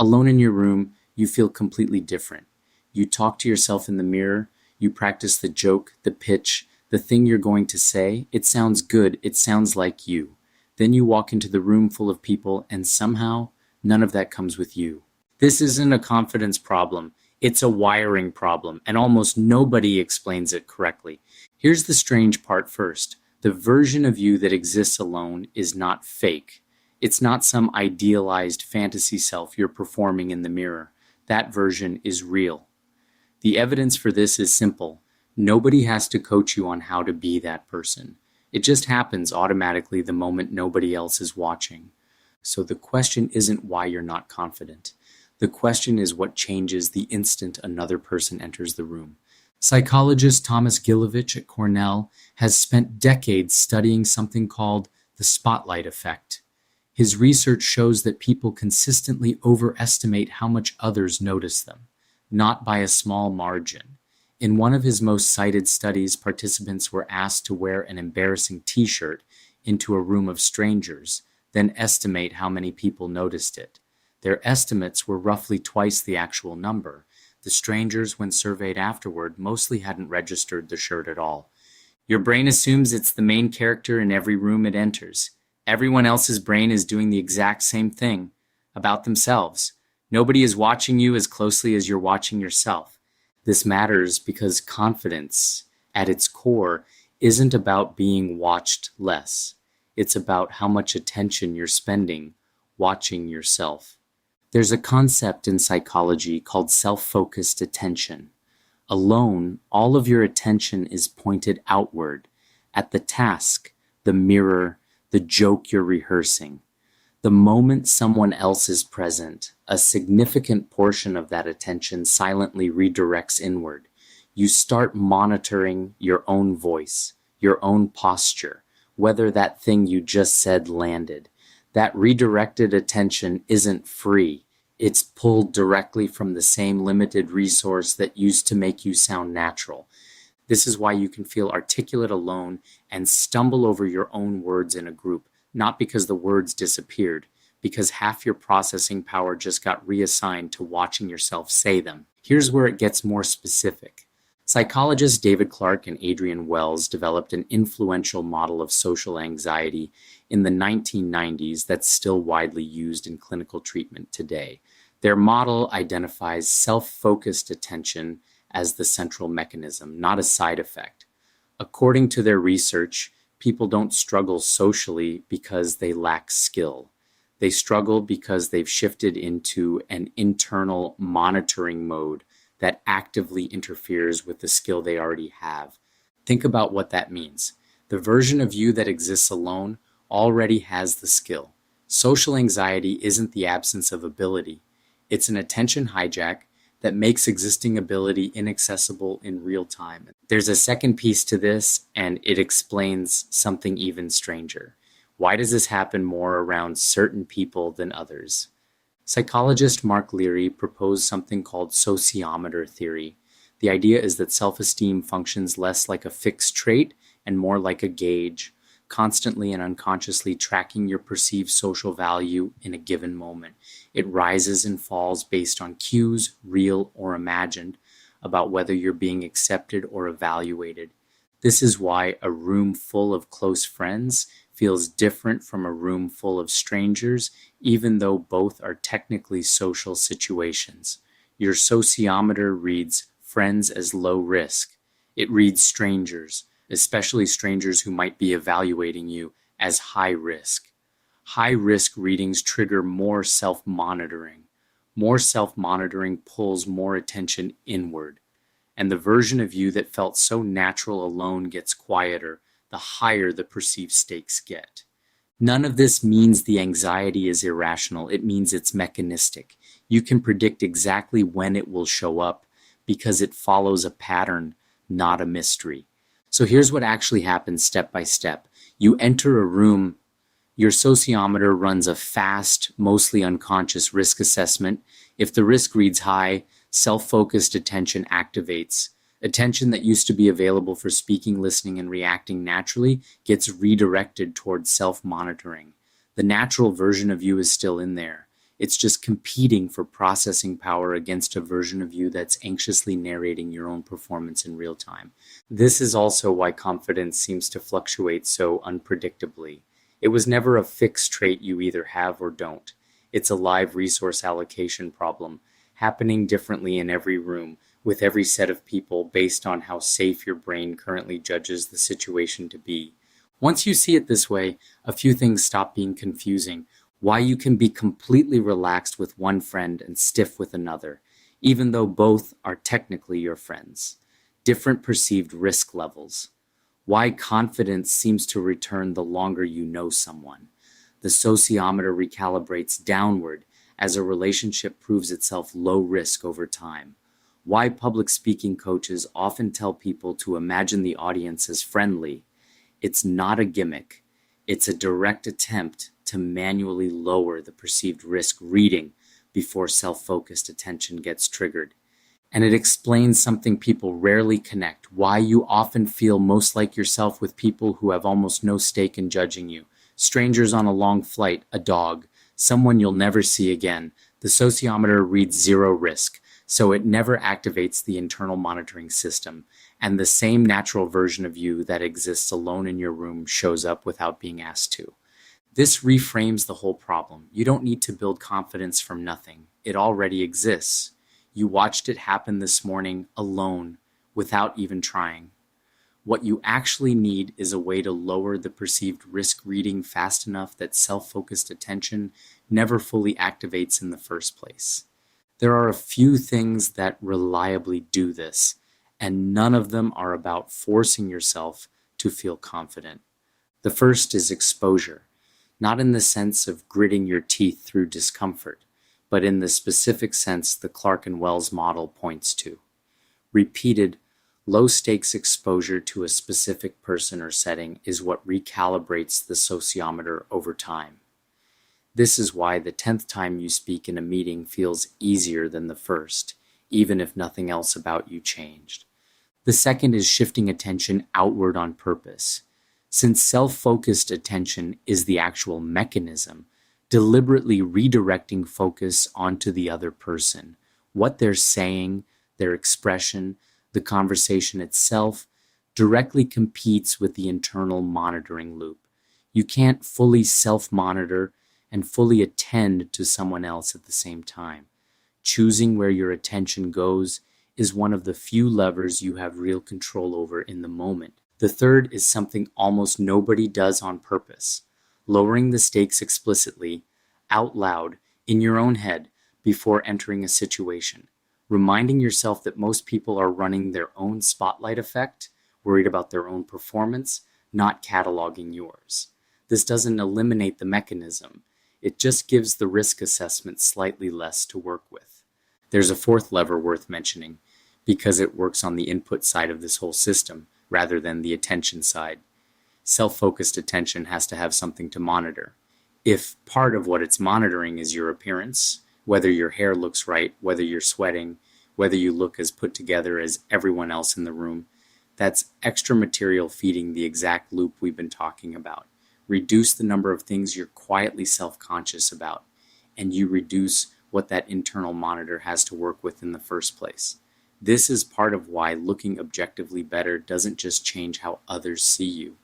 Alone in your room, you feel completely different. You talk to yourself in the mirror, you practice the joke, the pitch, the thing you're going to say. It sounds good, it sounds like you. Then you walk into the room full of people, and somehow, none of that comes with you. This isn't a confidence problem, it's a wiring problem, and almost nobody explains it correctly. Here's the strange part first. The version of you that exists alone is not fake. It's not some idealized fantasy self you're performing in the mirror. That version is real. The evidence for this is simple. Nobody has to coach you on how to be that person. It just happens automatically the moment nobody else is watching. So the question isn't why you're not confident. The question is what changes the instant another person enters the room. Psychologist Thomas Gilovich at Cornell has spent decades studying something called the spotlight effect. His research shows that people consistently overestimate how much others notice them, not by a small margin. In one of his most cited studies, participants were asked to wear an embarrassing t-shirt into a room of strangers, then estimate how many people noticed it. Their estimates were roughly twice the actual number. The strangers, when surveyed afterward, mostly hadn't registered the shirt at all. Your brain assumes it's the main character in every room it enters. Everyone else's brain is doing the exact same thing about themselves. Nobody is watching you as closely as you're watching yourself. This matters because confidence, at its core, isn't about being watched less. It's about how much attention you're spending watching yourself. There's a concept in psychology called self-focused attention. Alone, all of your attention is pointed outward, at the task, the mirror, the joke you're rehearsing. The moment someone else is present, a significant portion of that attention silently redirects inward. You start monitoring your own voice, your own posture, whether that thing you just said landed. That redirected attention isn't free. It's pulled directly from the same limited resource that used to make you sound natural. This is why you can feel articulate alone and stumble over your own words in a group, not because the words disappeared, because half your processing power just got reassigned to watching yourself say them. Here's where it gets more specific. Psychologists David Clark and Adrian Wells developed an influential model of social anxiety in the 1990s that's still widely used in clinical treatment today. Their model identifies self-focused attention as the central mechanism, not a side effect. According to their research, people don't struggle socially because they lack skill. They struggle because they've shifted into an internal monitoring mode that actively interferes with the skill they already have. Think about what that means. The version of you that exists alone already has the skill. Social anxiety isn't the absence of ability. It's an attention hijack that makes existing ability inaccessible in real time. There's a second piece to this, and it explains something even stranger. Why does this happen more around certain people than others? Psychologist Mark Leary proposed something called sociometer theory. The idea is that self-esteem functions less like a fixed trait and more like a gauge, constantly and unconsciously tracking your perceived social value in a given moment. It rises and falls based on cues, real or imagined, about whether you're being accepted or evaluated. This is why a room full of close friends feels different from a room full of strangers, even though both are technically social situations. Your sociometer reads friends as low risk. It reads strangers, especially strangers who might be evaluating you, as high risk. High risk readings trigger more self-monitoring. More self-monitoring pulls more attention inward. And the version of you that felt so natural alone gets quieter, the higher the perceived stakes get. None of this means the anxiety is irrational. It means it's mechanistic. You can predict exactly when it will show up because it follows a pattern, not a mystery. So here's what actually happens step by step. You enter a room, your sociometer runs a fast, mostly unconscious risk assessment. If the risk reads high, self-focused attention activates. Attention that used to be available for speaking, listening, and reacting naturally gets redirected towards self-monitoring. The natural version of you is still in there. It's just competing for processing power against a version of you that's anxiously narrating your own performance in real time. This is also why confidence seems to fluctuate so unpredictably. It was never a fixed trait you either have or don't. It's a live resource allocation problem, happening differently in every room, with every set of people based on how safe your brain currently judges the situation to be. Once you see it this way, a few things stop being confusing. Why you can be completely relaxed with one friend and stiff with another, even though both are technically your friends. Different perceived risk levels. Why confidence seems to return the longer you know someone. The sociometer recalibrates downward as a relationship proves itself low risk over time. Why public speaking coaches often tell people to imagine the audience as friendly. It's not a gimmick. It's a direct attempt to manually lower the perceived risk reading before self-focused attention gets triggered. And it explains something people rarely connect, why you often feel most like yourself with people who have almost no stake in judging you. Strangers on a long flight, a dog, someone you'll never see again. The sociometer reads zero risk, so it never activates the internal monitoring system, and the same natural version of you that exists alone in your room shows up without being asked to. This reframes the whole problem. You don't need to build confidence from nothing. It already exists. You watched it happen this morning alone, without even trying. What you actually need is a way to lower the perceived risk reading fast enough that self-focused attention never fully activates in the first place. There are a few things that reliably do this, and none of them are about forcing yourself to feel confident. The first is exposure, not in the sense of gritting your teeth through discomfort, but in the specific sense the Clark and Wells model points to. Repeated, low-stakes exposure to a specific person or setting is what recalibrates the sociometer over time. This is why the 10th time you speak in a meeting feels easier than the first, even if nothing else about you changed. The second is shifting attention outward on purpose. Since self-focused attention is the actual mechanism, deliberately redirecting focus onto the other person, what they're saying, their expression, the conversation itself, directly competes with the internal monitoring loop. You can't fully self-monitor and fully attend to someone else at the same time. Choosing where your attention goes is one of the few levers you have real control over in the moment. The third is something almost nobody does on purpose: lowering the stakes explicitly, out loud, in your own head, before entering a situation. Reminding yourself that most people are running their own spotlight effect, worried about their own performance, not cataloging yours. This doesn't eliminate the mechanism. It just gives the risk assessment slightly less to work with. There's a fourth lever worth mentioning, because it works on the input side of this whole system, rather than the attention side. Self-focused attention has to have something to monitor. If part of what it's monitoring is your appearance, whether your hair looks right, whether you're sweating, whether you look as put together as everyone else in the room, that's extra material feeding the exact loop we've been talking about. Reduce the number of things you're quietly self-conscious about, and you reduce what that internal monitor has to work with in the first place. This is part of why looking objectively better doesn't just change how others see you.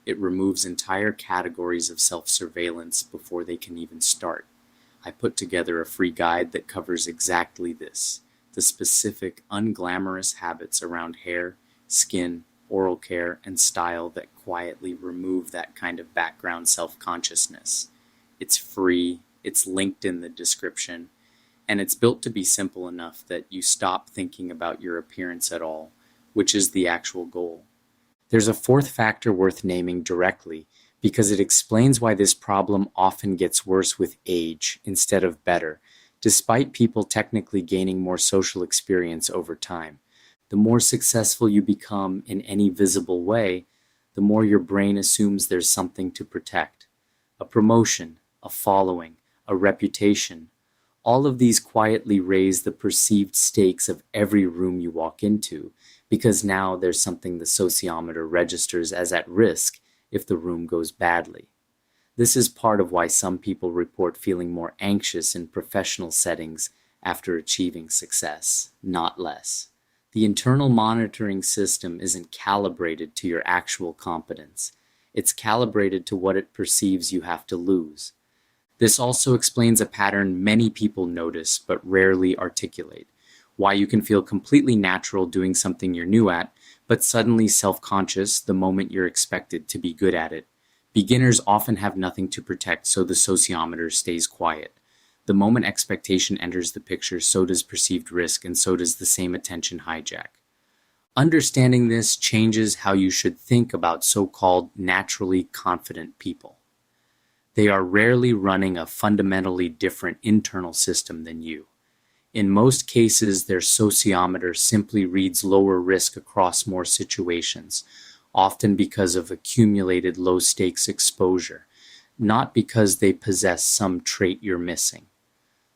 It removes entire categories of self-surveillance before they can even start. I put together a free guide that covers exactly this: the specific unglamorous habits around hair, skin, oral care, and style that quietly remove that kind of background self-consciousness. It's free, it's linked in the description, and it's built to be simple enough that you stop thinking about your appearance at all, which is the actual goal. There's a fourth factor worth naming directly, because it explains why this problem often gets worse with age instead of better, despite people technically gaining more social experience over time. The more successful you become in any visible way, the more your brain assumes there's something to protect. A promotion, a following, a reputation. All of these quietly raise the perceived stakes of every room you walk into, because now there's something the sociometer registers as at risk if the room goes badly. This is part of why some people report feeling more anxious in professional settings after achieving success, not less. The internal monitoring system isn't calibrated to your actual competence. It's calibrated to what it perceives you have to lose. This also explains a pattern many people notice but rarely articulate. Why you can feel completely natural doing something you're new at, but suddenly self-conscious the moment you're expected to be good at it. Beginners often have nothing to protect, so the sociometer stays quiet. The moment expectation enters the picture, so does perceived risk, and so does the same attention hijack. Understanding this changes how you should think about so-called naturally confident people. They are rarely running a fundamentally different internal system than you. In most cases, their sociometer simply reads lower risk across more situations, often because of accumulated low-stakes exposure, not because they possess some trait you're missing.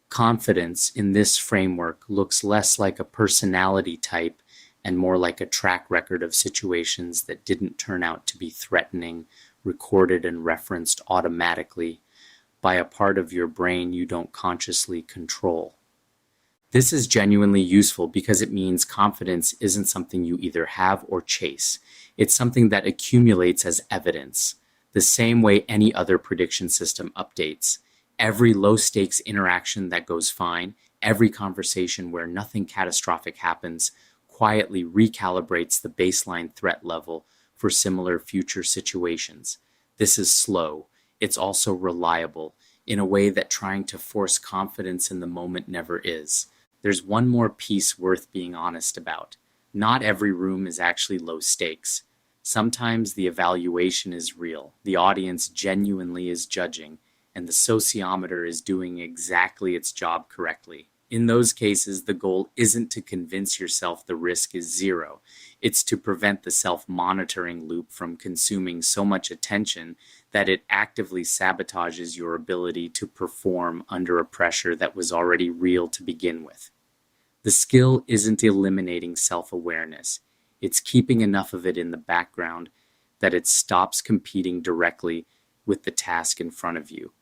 Confidence in this framework looks less like a personality type and more like a track record of situations that didn't turn out to be threatening, recorded and referenced automatically by a part of your brain you don't consciously control. This is genuinely useful because it means confidence isn't something you either have or chase. It's something that accumulates as evidence, the same way any other prediction system updates. Every low-stakes interaction that goes fine, every conversation where nothing catastrophic happens, quietly recalibrates the baseline threat level for similar future situations. This is slow. It's also reliable, in a way that trying to force confidence in the moment never is. There's one more piece worth being honest about. Not every room is actually low stakes. Sometimes the evaluation is real, the audience genuinely is judging, and the sociometer is doing exactly its job correctly. In those cases, the goal isn't to convince yourself the risk is zero. It's to prevent the self-monitoring loop from consuming so much attention that it actively sabotages your ability to perform under a pressure that was already real to begin with. The skill isn't eliminating self-awareness. It's keeping enough of it in the background that it stops competing directly with the task in front of you.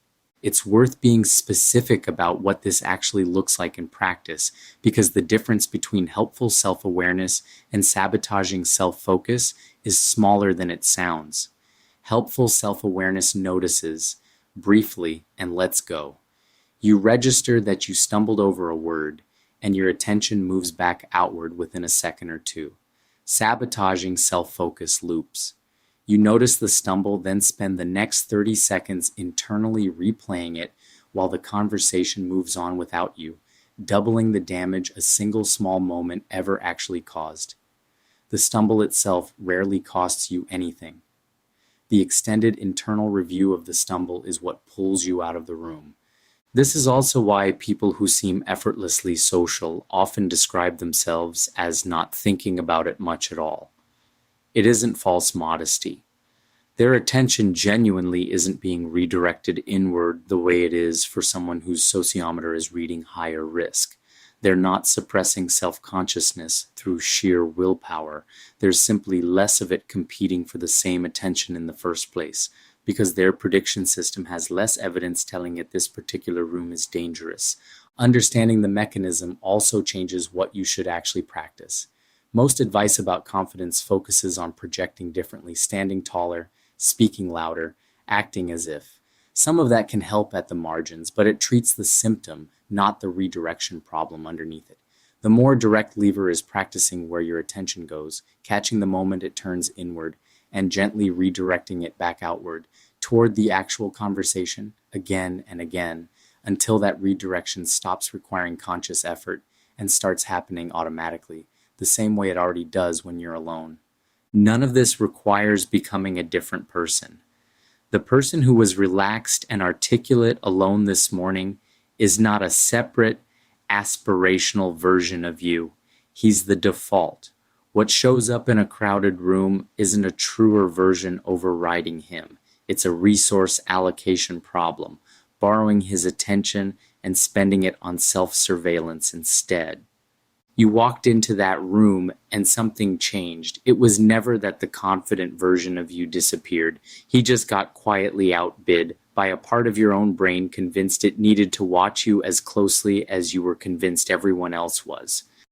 It's worth being specific about what this actually looks like in practice, because the difference between helpful self-awareness and sabotaging self-focus is smaller than it sounds. Helpful self-awareness notices, briefly, and lets go. You register that you stumbled over a word, and your attention moves back outward within a second or two. Sabotaging self-focus loops. You notice the stumble, then spend the next 30 seconds internally replaying it while the conversation moves on without you, doubling the damage a single small moment ever actually caused. The stumble itself rarely costs you anything. The extended internal review of the stumble is what pulls you out of the room. This is also why people who seem effortlessly social often describe themselves as not thinking about it much at all. It isn't false modesty. Their attention genuinely isn't being redirected inward the way it is for someone whose sociometer is reading higher risk. They're not suppressing self-consciousness through sheer willpower. There's simply less of it competing for the same attention in the first place, because their prediction system has less evidence telling it this particular room is dangerous. Understanding the mechanism also changes what you should actually practice. Most advice about confidence focuses on projecting differently, standing taller, speaking louder, acting as if. Some of that can help at the margins, but it treats the symptom, not the redirection problem underneath it. The more direct lever is practicing where your attention goes, catching the moment it turns inward, and gently redirecting it back outward toward the actual conversation again and again until that redirection stops requiring conscious effort and starts happening automatically, the same way it already does when you're alone. None of this requires becoming a different person. The person who was relaxed and articulate alone this morning is not a separate, aspirational version of you. He's the default. What shows up in a crowded room isn't a truer version overriding him. It's a resource allocation problem, borrowing his attention and spending it on self-surveillance instead. You walked into that room and something changed. It was never that the confident version of you disappeared. He just got quietly outbid by a part of your own brain convinced it needed to watch you as closely as you were convinced everyone else was.